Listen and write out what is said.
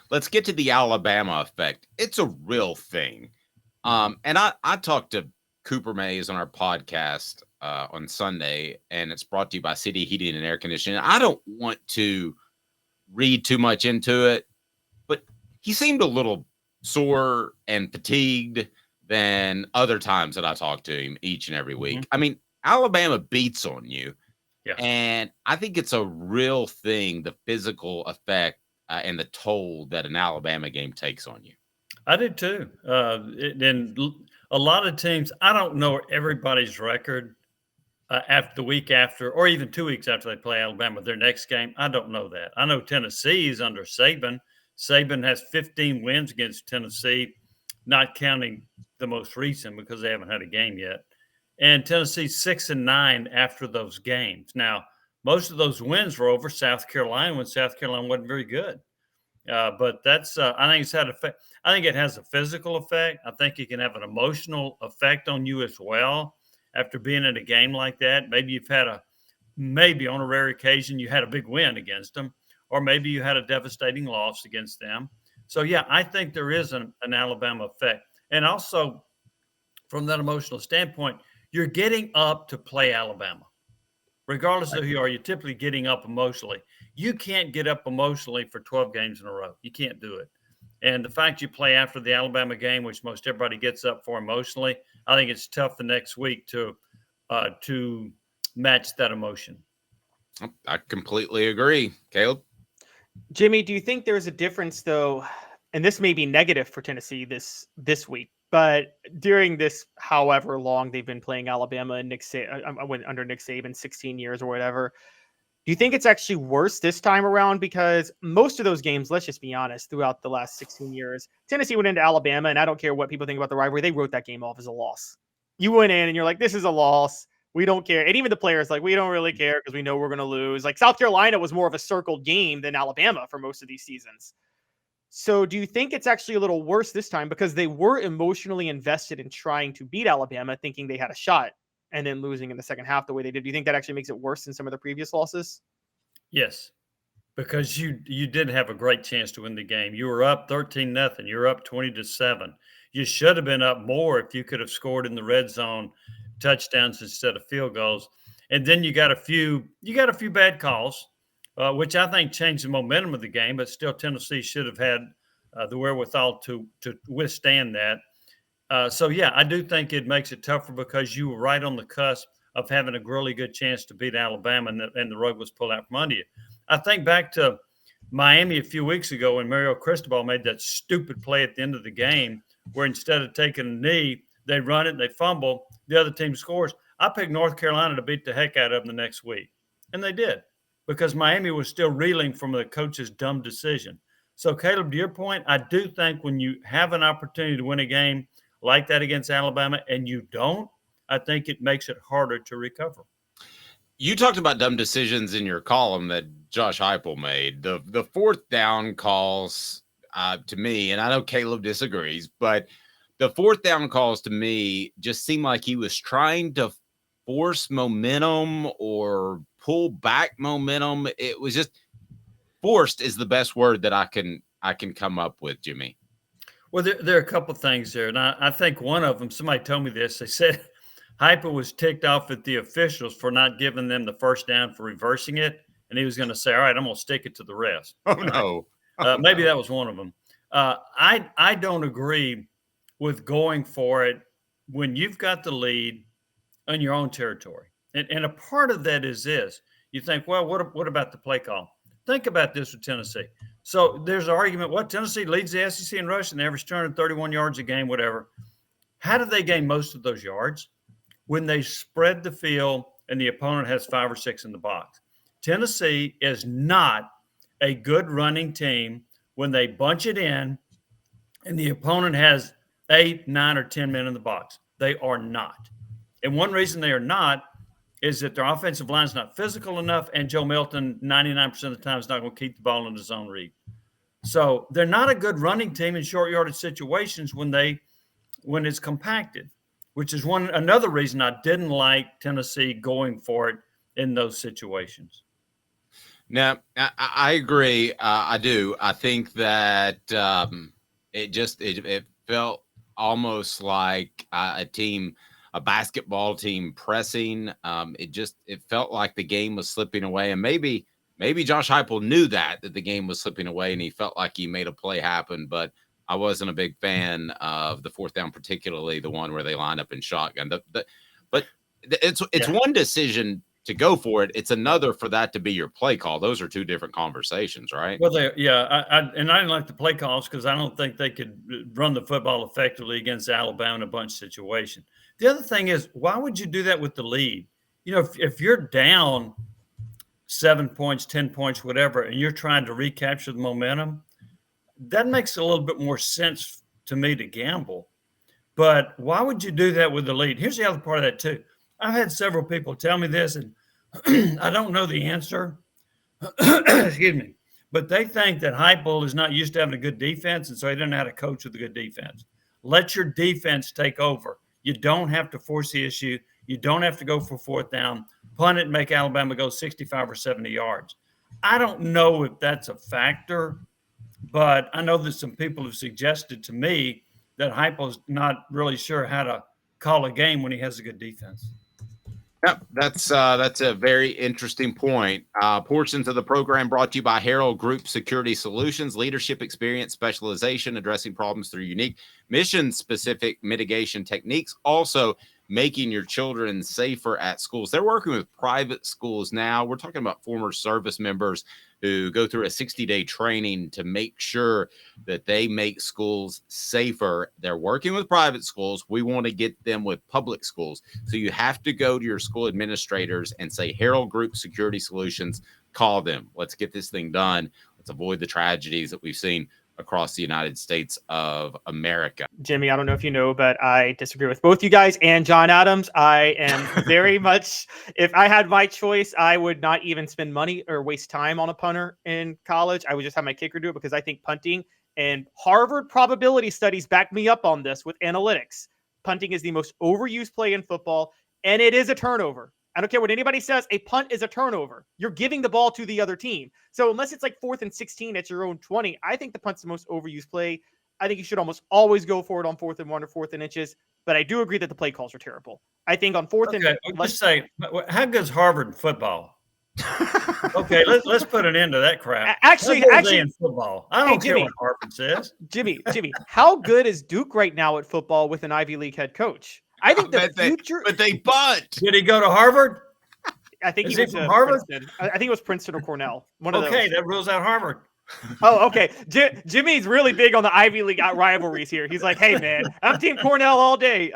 let's get to the Alabama effect. It's a real thing. And I talked to Cooper Mays on our podcast on Sunday, and it's brought to you by City Heating and Air Conditioning. I don't want to read too much into it, but he seemed a little sore and fatigued than other times that I talk to him each and every week. I mean, Alabama beats on you. Yeah. And I think it's a real thing, the physical effect and the toll that an Alabama game takes on you. I did too. And a lot of teams, I don't know everybody's record after the week after, or even 2 weeks after they play Alabama, their next game. I don't know that. I know Tennessee's under Saban. Saban has 15 wins against Tennessee, not counting the most recent because they haven't had a game yet. And Tennessee's 6-9 after those games. Now, most of those wins were over South Carolina when South Carolina wasn't very good. But that's I think it's had effect. I think it has a physical effect. I think it can have an emotional effect on you as well after being in a game like that. Maybe on a rare occasion you had a big win against them, or maybe you had a devastating loss against them. So yeah, I think there is an Alabama effect, and also from that emotional standpoint, you're getting up to play Alabama. Regardless of who you are, you're typically getting up emotionally. You can't get up emotionally for 12 games in a row. You can't do it. And the fact you play after the Alabama game, which most everybody gets up for emotionally, I think it's tough the next week to match that emotion. I completely agree. Caleb? Jimmy, do you think there's a difference though? And this may be negative for Tennessee this week, but during this, however long they've been playing Alabama and under Nick Saban, 16 years or whatever, do you think it's actually worse this time around? Because most of those games, let's just be honest, throughout the last 16 years, Tennessee went into Alabama, and I don't care what people think about the rivalry, they wrote that game off as a loss. You went in and you're like, this is a loss. We don't care. And even the players, like, we don't really care because we know we're going to lose. Like, South Carolina was more of a circled game than Alabama for most of these seasons. So do you think it's actually a little worse this time because they were emotionally invested in trying to beat Alabama, thinking they had a shot, and then losing in the second half the way they did? Do you think that actually makes it worse than some of the previous losses? Yes, because you didn't have a great chance to win the game. You were up 13-0. You're up 20-7. You should have been up more if you could have scored in the red zone touchdowns instead of field goals. And then you got a few bad calls, which I think changed the momentum of the game. But still, Tennessee should have had the wherewithal to withstand that. So yeah, I do think it makes it tougher because you were right on the cusp of having a really good chance to beat Alabama, and the rug was pulled out from under you. I think back to Miami a few weeks ago when Mario Cristobal made that stupid play at the end of the game where instead of taking a knee, they run it and they fumble, the other team scores. I picked North Carolina to beat the heck out of them the next week, and they did because Miami was still reeling from the coach's dumb decision. So, Caleb, to your point, I do think when you have an opportunity to win a game like that against Alabama and you don't, I think it makes it harder to recover. You talked about dumb decisions in your column that Josh Heupel made. The fourth down calls to me, and I know Caleb disagrees, but the fourth down calls to me just seemed like he was trying to force momentum or pull back momentum. It was just forced is the best word that I can come up with, Jimmy. Well, there are a couple of things there, and I think one of them, somebody told me this. They said Hyper was ticked off at the officials for not giving them the first down for reversing it, and he was going to say, all right, I'm going to stick it to the rest. Oh, no. Maybe that was one of them. I don't agree with going for it when you've got the lead on your own territory. And a part of that is this. You think, well, what about the play call? Think about this with Tennessee. So there's an argument, what, Tennessee leads the SEC in rushing, they average 231 yards a game, whatever. How do they gain most of those yards? When they spread the field and the opponent has 5 or 6 in the box. Tennessee is not a good running team when they bunch it in and the opponent has 8, 9, or 10 men in the box. They are not. And one reason they are not is that their offensive line is not physical enough, and Joe Milton 99% of the time is not going to keep the ball in his own read. So they're not a good running team in short yardage situations when it's compacted, which is another reason I didn't like Tennessee going for it in those situations. No, I agree. I do. I think that it felt almost like a basketball team pressing. It felt like the game was slipping away, and maybe Josh Heupel knew that the game was slipping away, and he felt like he made a play happen. But I wasn't a big fan of the fourth down, particularly the one where they lined up in shotgun. But it's one decision to go for it. It's another for that to be your play call. Those are two different conversations, right? Well, I didn't like the play calls because I don't think they could run the football effectively against Alabama in a bunch situation. The other thing is, why would you do that with the lead? You know, if you're down 7 points, 10 points, whatever, and you're trying to recapture the momentum, that makes a little bit more sense to me to gamble. But why would you do that with the lead? Here's the other part of that too. I've had several people tell me this, and I don't know the answer. Excuse me. But they think that Heupel is not used to having a good defense, and so he doesn't know how to coach with a good defense. Let your defense take over. You don't have to force the issue. You don't have to go for fourth down. Punt it and make Alabama go 65 or 70 yards. I don't know if that's a factor, but I know that some people have suggested to me that Heupel's not really sure how to call a game when he has a good defense. Yep, that's a very interesting point. Portions of the program brought to you by Herald Group Security Solutions, leadership experience, specialization, addressing problems through unique mission-specific mitigation techniques. Also, making your children safer at schools. They're working with private schools now. We're talking about former service members who go through a 60-day training to make sure that they make schools safer. They're working with private schools. We want to get them with public schools. So you have to go to your school administrators and say, Herald Group Security Solutions, call them. Let's get this thing done. Let's avoid the tragedies that we've seen across the United States of America. Jimmy, I don't know if you know, but I disagree with both you guys and John Adams. I am very much, if I had my choice, I would not even spend money or waste time on a punter in college. I would just have my kicker do it because I think punting, and Harvard probability studies back me up on this with analytics. Punting is the most overused play in football, and it is a turnover. I don't care what anybody says. A punt is a turnover. You're giving the ball to the other team. So unless it's like 4th and 16 at your own 20, I think the punt's the most overused play. I think you should almost always go for it on 4th and 1 or 4th and inches. But I do agree that the play calls are terrible. I think on 4th and let's say, how good's Harvard in football? Okay, let's put an end to that crap. Actually, in football, I don't care what Harvard says. Jimmy, how good is Duke right now at football with an Ivy League head coach? I think the future. But they bunt. Did he go to Harvard? I think he went to Harvard. Princeton. I think it was Princeton or Cornell. One of those. That rules out Harvard. Oh, okay. Jimmy's really big on the Ivy League rivalries here. He's like, hey, man, I'm Team Cornell all day.